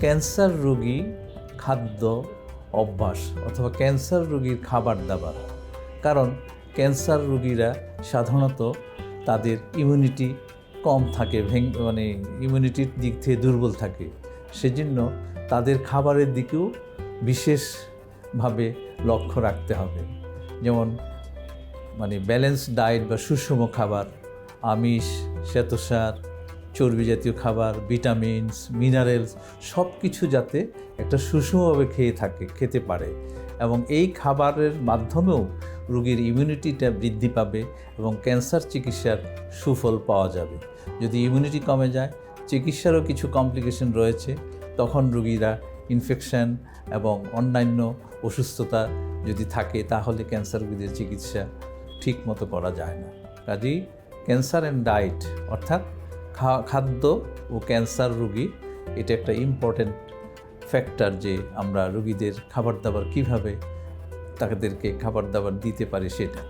Cancer রোগী খাদ্য অভ্যাস অথবা ক্যান্সার রোগীর খাবার দাবার। কারণ ক্যান্সার রোগীরা সাধারণত তাদের ইমিউনিটি কম থাকে, ইমিউনিটির দিক থেকে দুর্বল থাকে। সেজন্য তাদের খাবারের দিকেও বিশেষভাবে লক্ষ্য রাখতে হবে। যেমন ব্যালেন্স ডায়েট বা সুষম খাবার, আমিষ, শ্বেতসার, চর্বি জাতীয় খাবার, ভিটামিনস, মিনারেলস সব কিছু যাতে একটা সুষমভাবে খেতে পারে, এবং এই খাবারের মাধ্যমেও রোগীর ইমিউনিটিটা বৃদ্ধি পাবে এবং ক্যান্সার চিকিৎসার সুফল পাওয়া যাবে। যদি ইমিউনিটি কমে যায়, চিকিৎসারও কিছু কমপ্লিকেশন রয়েছে, তখন রোগীরা ইনফেকশন এবং অন্যান্য অসুস্থতা যদি থাকে তাহলে ক্যান্সার রোগীদের চিকিৎসা ঠিক মতো করা যায় না। কাজেই ক্যান্সার অ্যান্ড ডায়েট অর্থাৎ খাদ্য ও ক্যান্সার রোগী এটা একটা ইম্পর্ট্যান্ট ফ্যাক্টর, যে আমরা রোগীদের খাবার দাবার কীভাবে তাদেরকে খাবার দাবার দিতে পারি সেটা।